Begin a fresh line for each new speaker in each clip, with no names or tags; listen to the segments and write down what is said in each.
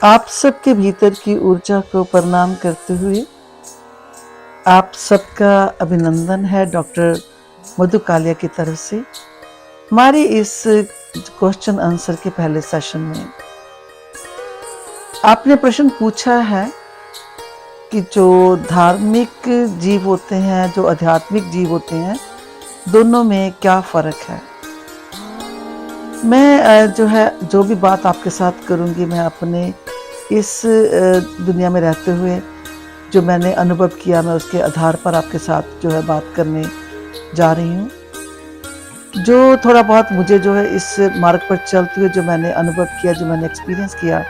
आप सबके भीतर की ऊर्जा को प्रणाम करते हुए आप सबका अभिनंदन है डॉक्टर मधु कालिया की तरफ से हमारे इस क्वेश्चन आंसर के पहले सेशन में। आपने प्रश्न पूछा है कि जो धार्मिक जीव होते हैं, जो आध्यात्मिक जीव होते हैं, दोनों में क्या फ़र्क है। मैं जो भी बात आपके साथ करूंगी, मैं अपने इस दुनिया में रहते हुए जो मैंने अनुभव किया, मैं उसके आधार पर आपके साथ बात करने जा रही हूँ। जो थोड़ा बहुत मुझे इस मार्ग पर चलते हुए जो मैंने अनुभव किया, जो मैंने एक्सपीरियंस किया,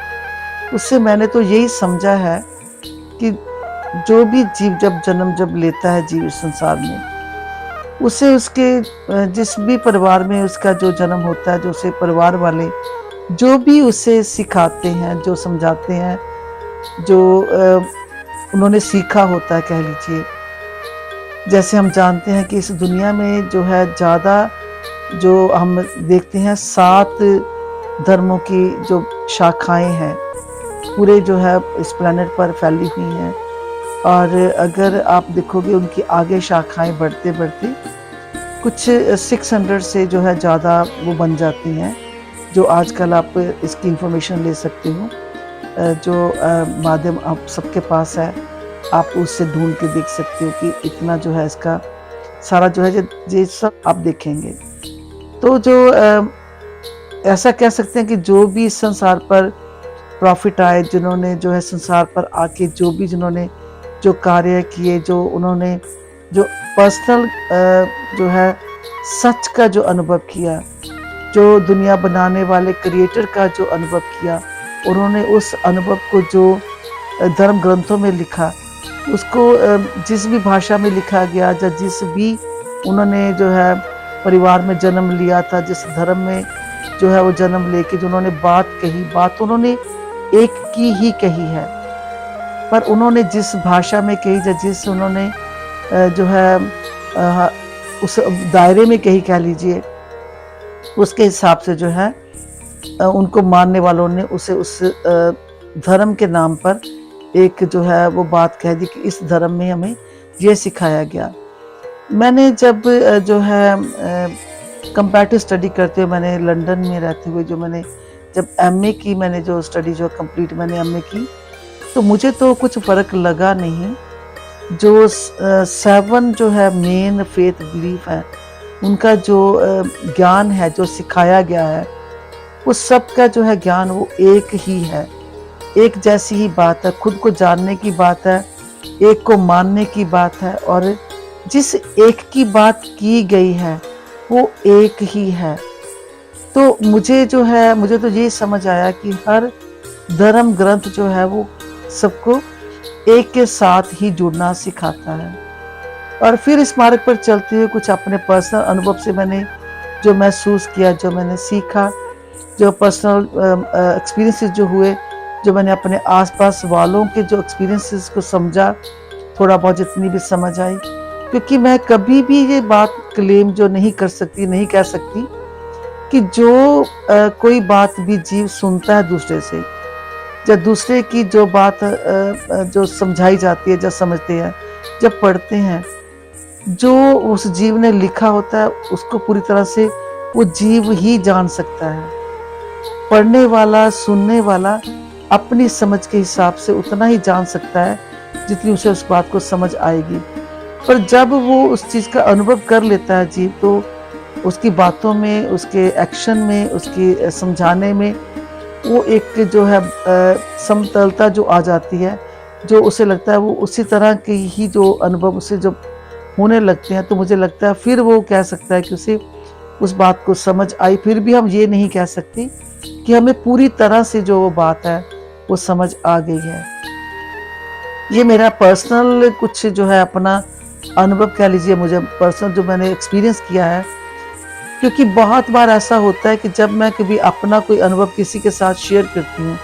उससे मैंने तो यही समझा है कि जो भी जीव जब लेता है जीव इस संसार में, उसे उसके जिस भी परिवार में उसका जो जन्म होता है, जो उसे परिवार वाले जो भी उसे सिखाते हैं, जो समझाते हैं, जो उन्होंने सीखा होता है, कह लीजिए। जैसे हम जानते हैं कि इस दुनिया में ज़्यादा जो हम देखते हैं 7 धर्मों की जो शाखाएं हैं, पूरे इस प्लेनेट पर फैली हुई हैं। और अगर आप देखोगे उनकी आगे शाखाएं बढ़ते बढ़ते कुछ 600 से ज़्यादा वो बन जाती हैं, जो आजकल आप इसकी इंफॉर्मेशन ले सकते हो, जो माध्यम आप सबके पास है, आप उससे ढूंढ के देख सकते हो कि इतना इसका सारा ये सब आप देखेंगे। तो ऐसा कह सकते हैं कि जो भी इस संसार पर प्रॉफिट आए, जिन्होंने संसार पर आके जिन्होंने जो कार्य किए, जो उन्होंने जो पर्सनल सच का जो अनुभव किया, जो दुनिया बनाने वाले क्रिएटर का जो अनुभव किया, उन्होंने उस अनुभव को जो धर्म ग्रंथों में लिखा, उसको जिस भी भाषा में लिखा गया, या जिस भी उन्होंने परिवार में जन्म लिया था, जिस धर्म में वो जन्म लेके जो उन्होंने बात कही, बात उन्होंने एक की ही कही है, पर उन्होंने जिस भाषा में कही, या जिस उन्होंने उस दायरे में कही, कह लीजिए, उसके हिसाब से उनको मानने वालों ने उसे उस धर्म के नाम पर एक वो बात कह दी कि इस धर्म में हमें ये सिखाया गया। मैंने जब कंपैरेटिव स्टडी करते हुए, मैंने लंदन में रहते हुए मैंने जब एमए की, मैंने स्टडी कंप्लीट मैंने एमए की, तो मुझे तो कुछ फ़र्क लगा नहीं। जो 7 मेन फेथ बिलीफ है, उनका जो ज्ञान है, जो सिखाया गया है, उस सब का ज्ञान वो एक ही है, एक जैसी ही बात है, खुद को जानने की बात है, एक को मानने की बात है, और जिस एक की बात की गई है वो एक ही है। तो मुझे तो ये समझ आया कि हर धर्म ग्रंथ वो सबको एक के साथ ही जुड़ना सिखाता है। और फिर इस मार्ग पर चलते हुए कुछ अपने पर्सनल अनुभव से मैंने जो महसूस किया, जो मैंने सीखा, जो पर्सनल एक्सपीरियंसेस हुए, जो मैंने अपने आसपास वालों के जो एक्सपीरियंसेस को समझा, थोड़ा बहुत जितनी भी समझ आई, क्योंकि मैं कभी भी ये बात क्लेम नहीं कर सकती, नहीं कह सकती कि जो कोई बात भी जीव सुनता है दूसरे से, जब दूसरे की जो बात जो समझाई जाती है, जब समझते हैं, जब पढ़ते हैं, जो उस जीव ने लिखा होता है, उसको पूरी तरह से वो जीव ही जान सकता है। पढ़ने वाला, सुनने वाला अपनी समझ के हिसाब से उतना ही जान सकता है जितनी उसे उस बात को समझ आएगी। पर जब वो उस चीज़ का अनुभव कर लेता है जीव, तो उसकी बातों में, उसके एक्शन में, उसकी समझाने में वो एक समतलता जो आ जाती है, जो उसे लगता है वो उसी तरह के ही जो अनुभव उसे जब होने लगते हैं, तो मुझे लगता है फिर वो कह सकता है कि उसे उस बात को समझ आई। फिर भी हम ये नहीं कह सकते कि हमें पूरी तरह से जो वो बात है वो समझ आ गई है। ये मेरा पर्सनल कुछ अपना अनुभव कह लीजिए, मुझे पर्सनल जो मैंने एक्सपीरियंस किया है। क्योंकि बहुत बार ऐसा होता है कि जब मैं कभी अपना कोई अनुभव किसी के साथ शेयर करती हूँ,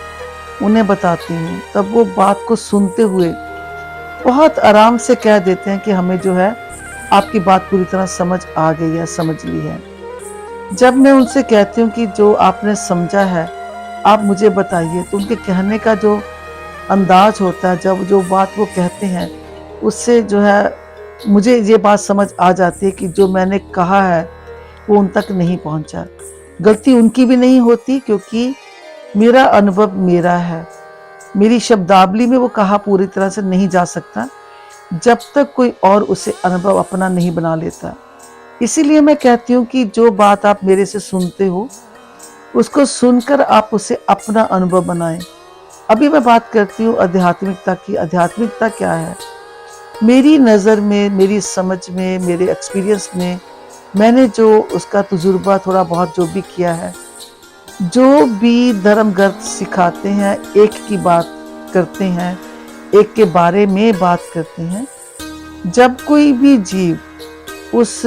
उन्हें बताती हूँ, तब वो बात को सुनते हुए बहुत आराम से कह देते हैं कि हमें आपकी बात पूरी तरह समझ आ गई है, समझ ली है। जब मैं उनसे कहती हूँ कि जो आपने समझा है, आप मुझे बताइए। तो उनके कहने का जो अंदाज होता है, जब जो बात वो कहते हैं, उससे जो है मुझे ये बात समझ आ जाती है कि जो मैंने कहा है वो उन तक नहीं पहुंचा। गलती उनकी भी नहीं होती, क्योंकि मेरा अनुभव मेरा है। मेरी शब्दावली में वो कहा पूरी तरह से नहीं जा सकता जब तक कोई और उसे अनुभव अपना नहीं बना लेता। इसीलिए मैं कहती हूँ कि जो बात आप मेरे से सुनते हो, उसको सुनकर आप उसे अपना अनुभव बनाएं। अभी मैं बात करती हूँ आध्यात्मिकता की। आध्यात्मिकता क्या है? मेरी नज़र में, मेरी समझ में, मेरे एक्सपीरियंस में, मैंने जो उसका तजुर्बा थोड़ा बहुत जो भी किया है, जो भी धर्म ग्रंथ सिखाते हैं, एक की बात करते हैं, एक के बारे में बात करते हैं। जब कोई भी जीव उस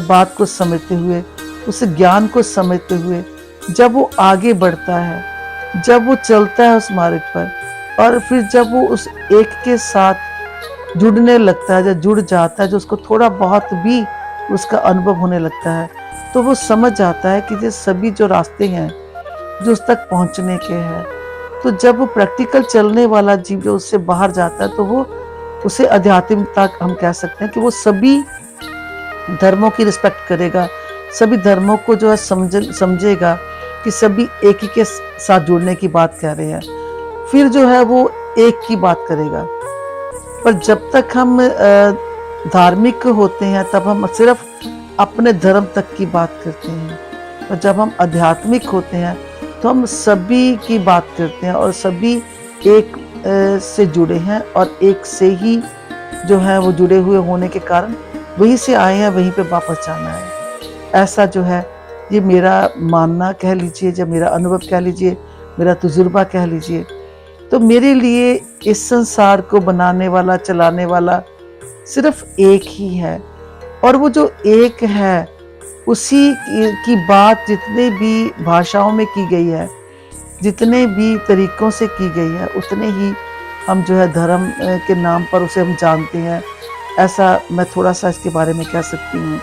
बात को समझते हुए, उस ज्ञान को समझते हुए जब वो आगे बढ़ता है, जब वो चलता है उस मार्ग पर, और फिर जब वो उस एक के साथ जुड़ने लगता है, जब जुड़ जाता है, जो उसको थोड़ा बहुत भी उसका अनुभव होने लगता है, तो वो समझ जाता है कि ये सभी जो रास्ते हैं जो उस तक पहुंचने के हैं। तो जब वो प्रैक्टिकल चलने वाला जीव जो उससे बाहर जाता है, तो वो उसे आध्यात्मिकता हम कह सकते हैं कि वो सभी धर्मों की रिस्पेक्ट करेगा, सभी धर्मों को जो है समझेगा कि सभी एक ही के साथ जुड़ने की बात कह रहे हैं। फिर जो है वो एक की बात करेगा। पर जब तक हम धार्मिक होते हैं, तब हम सिर्फ अपने धर्म तक की बात करते हैं। और जब हम आध्यात्मिक होते हैं, तो हम सभी की बात करते हैं, और सभी एक से जुड़े हैं, और एक से ही जो है वो जुड़े हुए होने के कारण वहीं से आए हैं, वहीं पे वापस जाना है। ऐसा जो है, ये मेरा मानना कह लीजिए, जब मेरा अनुभव कह लीजिए, मेरा तजुर्बा कह लीजिए। तो मेरे लिए इस संसार को बनाने वाला, चलाने वाला सिर्फ एक ही है, और वो जो एक है उसी की बात जितने भी भाषाओं में की गई है, जितने भी तरीकों से की गई है, उतने ही हम जो है धर्म के नाम पर उसे हम जानते हैं। ऐसा मैं थोड़ा सा इसके बारे में कह सकती हूँ।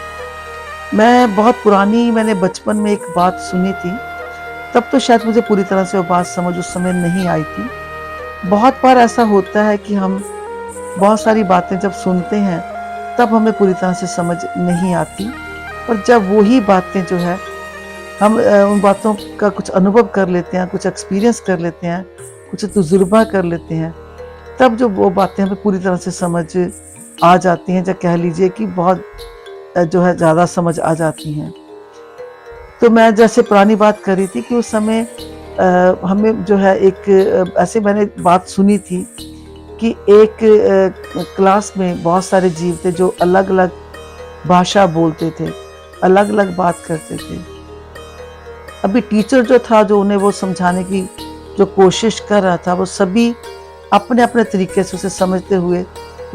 मैंने बचपन में एक बात सुनी थी, तब तो शायद मुझे पूरी तरह से वो बात समझ उस समय नहीं आई थी। बहुत बार ऐसा होता है कि हम बहुत सारी बातें जब सुनते हैं, तब हमें पूरी तरह से समझ नहीं आती, और जब वही बातें जो है हम उन बातों का कुछ अनुभव कर लेते हैं, कुछ एक्सपीरियंस कर लेते हैं, कुछ तजुर्बा कर लेते हैं, तब जो वो बातें हमें पूरी तरह से समझ आ जाती हैं, या कह लीजिए कि बहुत जो है ज़्यादा समझ आ जाती हैं। तो मैं जैसे पुरानी बात कर रही थी कि उस समय हमें जो है एक ऐसे मैंने बात सुनी थी कि एक क्लास में बहुत सारे जीव थे जो अलग अलग भाषा बोलते थे, अलग अलग बात करते थे। अभी टीचर जो था, जो उन्हें वो समझाने की जो कोशिश कर रहा था, वो सभी अपने अपने तरीके से उसे समझते हुए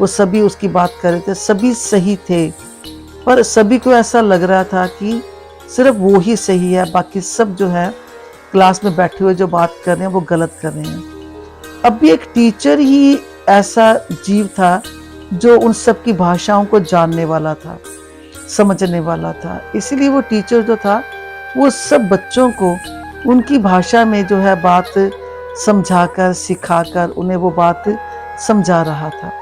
वो सभी उसकी बात कर रहे थे। सभी सही थे, पर सभी को ऐसा लग रहा था कि सिर्फ वो ही सही है, बाकी सब जो है क्लास में बैठे हुए जो बात कर रहे हैं वो गलत कर रहे हैं। अब भी एक टीचर ही ऐसा जीव था जो उन सब की भाषाओं को जानने वाला था, समझने वाला था। इसीलिए वो टीचर जो था, वो सब बच्चों को उनकी भाषा में जो है बात समझाकर, सिखाकर उन्हें वो बात समझा रहा था।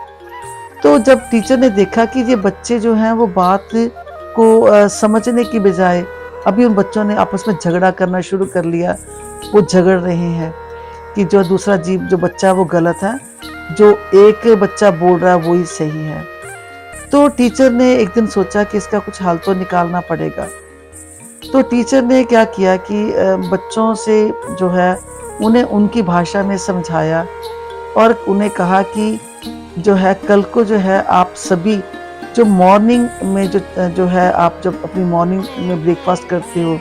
तो जब टीचर ने देखा कि ये बच्चे जो हैं वो बात को समझने की बजाय अभी उन बच्चों ने आपस में झगड़ा करना शुरू कर लिया, वो झगड़ रहे हैं कि जो दूसरा जीव जो बच्चा है वो गलत है, जो एक बच्चा बोल रहा है वो ही सही है। तो टीचर ने एक दिन सोचा कि इसका कुछ हल तो निकालना पड़ेगा। तो टीचर ने क्या किया कि बच्चों से जो है उन्हें उनकी भाषा में समझाया, और उन्हें कहा कि जो है कल को जो है आप सभी जो मॉर्निंग में जो है आप जब अपनी मॉर्निंग में ब्रेकफास्ट करते हो,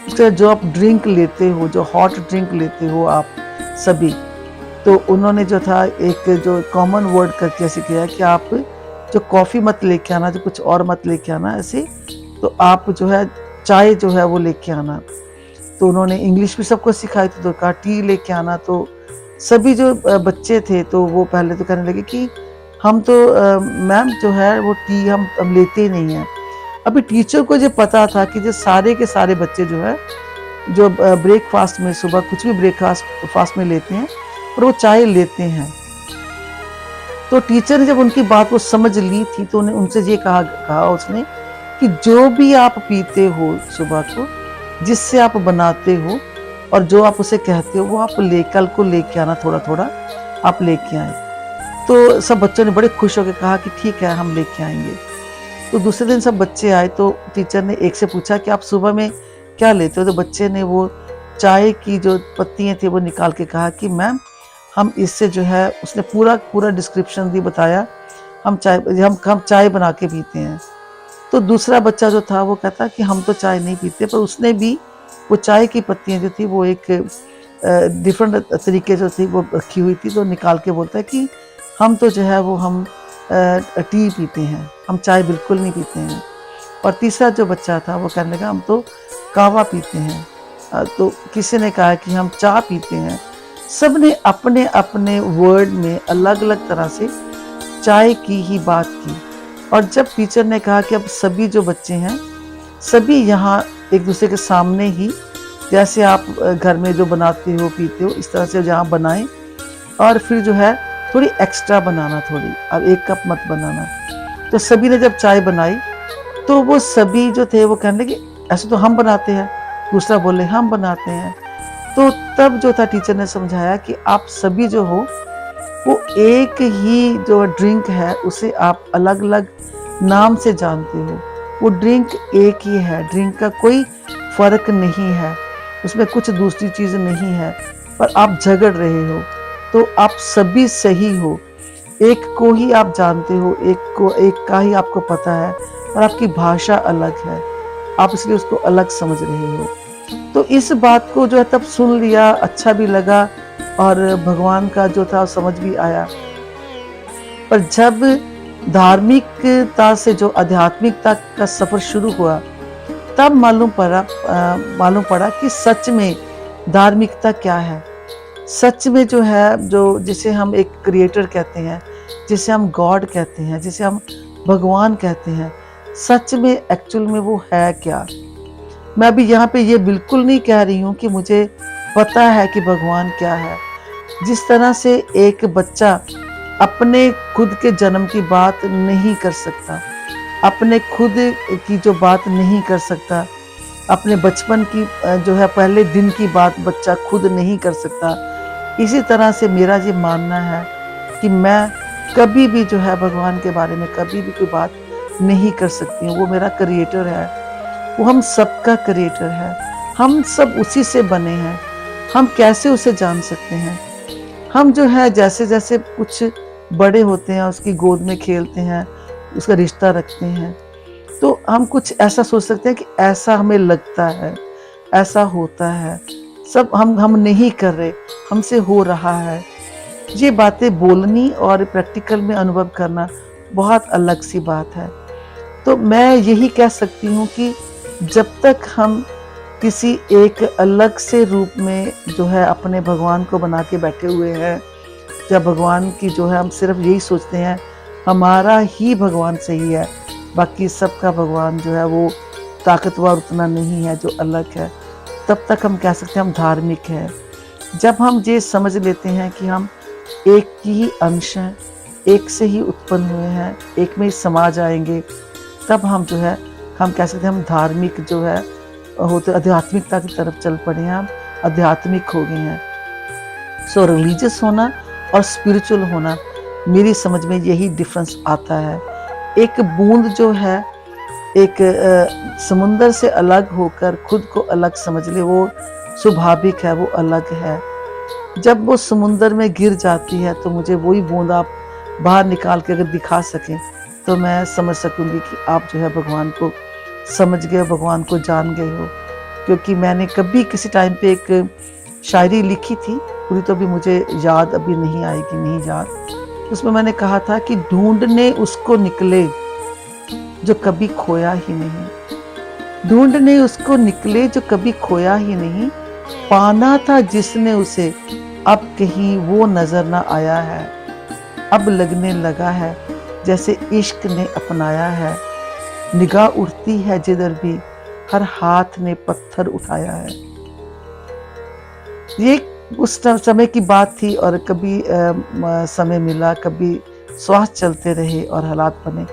उसका जो आप ड्रिंक लेते हो, जो हॉट ड्रिंक लेते हो आप सभी, तो उन्होंने जो था एक जो कॉमन वर्ड करके ऐसे किया कि आप जो कॉफ़ी मत लेके आना, जो कुछ और मत लेके आना ऐसे, तो आप जो है चाय जो है वो लेके आना। तो उन्होंने इंग्लिश भी सबको सिखाई थी, तो कहा टी लेके आना। तो सभी जो बच्चे थे तो वो पहले तो कहने लगे कि हम तो मैम जो है वो टी हम लेते ही नहीं हैं। अभी टीचर को ये पता था कि जो सारे के सारे बच्चे जो है जो ब्रेकफास्ट में सुबह कुछ भी ब्रेकफास्ट फास्ट में लेते हैं और वो चाय लेते हैं। तो टीचर ने जब उनकी बात को समझ ली थी तो उन्हें उनसे ये कहा उसने कि जो भी आप पीते हो सुबह को, जिससे आप बनाते हो और जो आप उसे कहते हो, वो आप कल को लेके आना, थोड़ा थोड़ा आप लेके आए। तो सब बच्चों ने बड़े खुश होकर कहा कि ठीक है, हम लेके आएंगे। तो दूसरे दिन सब बच्चे आए तो टीचर ने एक से पूछा कि आप सुबह में क्या लेते हो? तो बच्चे ने वो चाय की जो पत्तियां थी वो निकाल के कहा कि मैम, हम इससे जो है, उसने पूरा डिस्क्रिप्शन दी, बताया, हम चाय बना के पीते हैं। तो दूसरा बच्चा जो था वो कहता कि हम तो चाय नहीं पीते, पर उसने भी वो चाय की पत्तियां जो थी वो एक डिफरेंट तरीके जो थी वो रखी हुई थी, तो निकाल के बोलता है कि हम तो जो है वो हम टी पीते हैं, हम चाय बिल्कुल नहीं पीते हैं। और तीसरा जो बच्चा था वो कहने लगा हम तो कहवा पीते हैं। तो किसी ने कहा कि हम चाय पीते हैं। सब ने अपने अपने वर्ड में अलग अलग तरह से चाय की ही बात की। और जब टीचर ने कहा कि अब सभी जो बच्चे हैं, सभी यहाँ एक दूसरे के सामने ही, जैसे आप घर में जो बनाते हो पीते हो, इस तरह से जहाँ बनाएं, और फिर जो है थोड़ी एक्स्ट्रा बनाना, थोड़ी, अब 1 कप मत बनाना। तो सभी ने जब चाय बनाई तो वो सभी जो थे वो कहने लगे ऐसे तो हम बनाते हैं, दूसरा बोले हम बनाते हैं। तो तब जो था टीचर ने समझाया कि आप सभी जो हो वो एक ही जो ड्रिंक है उसे आप अलग अलग नाम से जानते हो। वो ड्रिंक एक ही है, ड्रिंक का कोई फर्क नहीं है, उसमें कुछ दूसरी चीज नहीं है, पर आप झगड़ रहे हो तो आप सभी सही हो। एक को ही आप जानते हो, एक का ही आपको पता है, और आपकी भाषा अलग है, आप इसलिए उसको अलग समझ रहे हो। तो इस बात को जो है तब सुन लिया, अच्छा भी लगा और भगवान का जो था समझ भी आया। पर जब धार्मिकता से जो आध्यात्मिकता का सफर शुरू हुआ, तब मालूम पड़ा कि सच में धार्मिकता क्या है। सच में जो है, जो जिसे हम एक क्रिएटर कहते हैं, जिसे हम गॉड कहते हैं, जिसे हम भगवान कहते हैं, सच में एक्चुअल में वो है क्या। मैं अभी यहाँ पे ये बिल्कुल नहीं कह रही हूँ कि मुझे पता है कि भगवान क्या है। जिस तरह से एक बच्चा अपने खुद के जन्म की बात नहीं कर सकता, अपने खुद की जो बात नहीं कर सकता, अपने बचपन की जो है पहले दिन की बात बच्चा खुद नहीं कर सकता, इसी तरह से मेरा ये मानना है कि मैं कभी भी जो है भगवान के बारे में कभी भी कोई बात नहीं कर सकती हूँ। वो मेरा क्रिएटर है, वो हम सबका क्रिएटर है, हम सब उसी से बने हैं। हम कैसे उसे जान सकते हैं? हम जो है जैसे जैसे कुछ बड़े होते हैं, उसकी गोद में खेलते हैं, उसका रिश्ता रखते हैं, तो हम कुछ ऐसा सोच सकते हैं कि ऐसा हमें लगता है, ऐसा होता है, सब हम नहीं कर रहे, हमसे हो रहा है। ये बातें बोलनी और प्रैक्टिकल में अनुभव करना बहुत अलग सी बात है। तो मैं यही कह सकती हूँ कि जब तक हम किसी एक अलग से रूप में जो है अपने भगवान को बना के बैठे हुए हैं, जब भगवान की जो है हम सिर्फ यही सोचते हैं हमारा ही भगवान सही है, बाकी सबका भगवान जो है वो ताकतवर उतना नहीं है जो अलग है, तब तक हम कह सकते हैं हम धार्मिक हैं। जब हम ये समझ लेते हैं कि हम एक की ही अंश हैं, एक से ही उत्पन्न हुए हैं, एक में ही समा जाएंगे, तब हम जो है हम कह सकते हैं हम धार्मिक जो है होते, आध्यात्मिकता की तरफ चल पड़े हैं, हम आध्यात्मिक हो गए हैं। सो रिलीजियस होना और स्पिरिचुअल होना, मेरी समझ में यही डिफरेंस आता है। एक बूंद जो है एक समुंदर से अलग होकर खुद को अलग समझ ले, वो स्वाभाविक है, वो अलग है। जब वो समुंदर में गिर जाती है तो मुझे वही बूंद आप बाहर निकाल के अगर दिखा सकें तो मैं समझ सकूंगी कि आप जो है भगवान को समझ गए, भगवान को जान गए हो। क्योंकि मैंने कभी किसी टाइम पे एक शायरी लिखी थी, पूरी तो अभी मुझे याद अभी नहीं आएगी, नहीं याद। उसमें मैंने कहा था कि ढूंढने उसको निकले जो कभी खोया ही नहीं, ढूंढने उसको निकले जो कभी खोया ही नहीं, पाना था जिसने उसे अब कहीं वो नजर ना आया है, अब लगने लगा है जैसे इश्क ने अपनाया है, निगाह उड़ती है जिधर भी हर हाथ ने पत्थर उठाया है। ये उस समय की बात थी और कभी समय मिला, कभी स्वास्थ्य चलते रहे और हालात बने।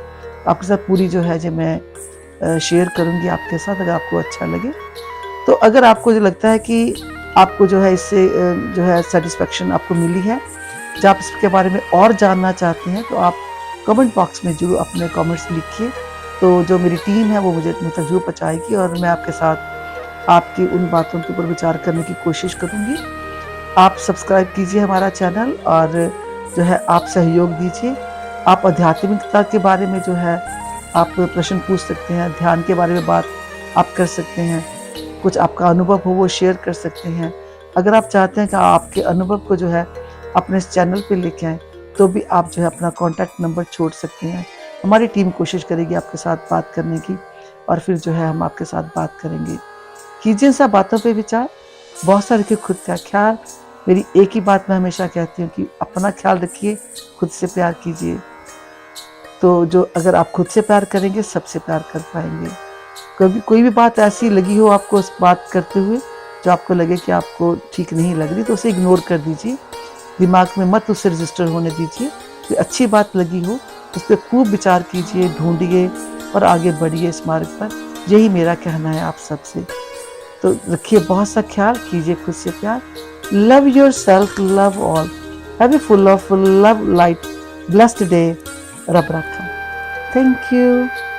आपके साथ पूरी जो है मैं शेयर करूँगी आपके साथ, अगर आपको अच्छा लगे। तो अगर आपको जो लगता है कि आपको जो है इससे जो है सैटिस्फैक्शन आपको मिली है, जब आप इसके बारे में और जानना चाहते हैं, तो आप कमेंट बॉक्स में ज़रूर अपने कमेंट्स लिखिए। तो जो मेरी टीम है वो मुझे मुझ तक ज़रूर पहुँचाएगी और मैं आपके साथ आपकी उन बातों के ऊपर विचार करने की कोशिश करूँगी। आप सब्सक्राइब कीजिए हमारा चैनल और जो है आप सहयोग दीजिए। आप आध्यात्मिकता के बारे में जो है आप प्रश्न पूछ सकते हैं, ध्यान के बारे में बात आप कर सकते हैं, कुछ आपका अनुभव हो वो शेयर कर सकते हैं। अगर आप चाहते हैं कि आपके अनुभव को जो है अपने इस चैनल पे लेके आएँ, तो भी आप जो है अपना कॉन्टैक्ट नंबर छोड़ सकते हैं। हमारी टीम कोशिश करेगी आपके साथ बात करने की और फिर जो है हम आपके साथ बात करेंगे। कीजिए इन सब बातों पे विचार, बहुत सारे रखिए खुद का ख्याल। मेरी एक ही बात मैं हमेशा कहती हूँ कि अपना ख्याल रखिए, खुद से प्यार कीजिए। तो जो अगर आप खुद से प्यार करेंगे, सबसे प्यार कर पाएँगे। कभी कोई भी बात ऐसी लगी हो आपको उस बात करते हुए, जो आपको लगे कि आपको ठीक नहीं लग रही, तो उसे इग्नोर कर दीजिए। दिमाग में मत उसे रजिस्टर होने दीजिए। कोई अच्छी बात लगी हो, उस पे खूब विचार कीजिए, ढूँढिए और आगे बढ़िए इस मार्ग पर। यही मेरा कहना है आप सबसे। तो रखिए बहुत सा ख्याल, कीजिए खुद से प्यार। Love yourself, love all. Have a full of love light blessed day. रब राखा। Thank you.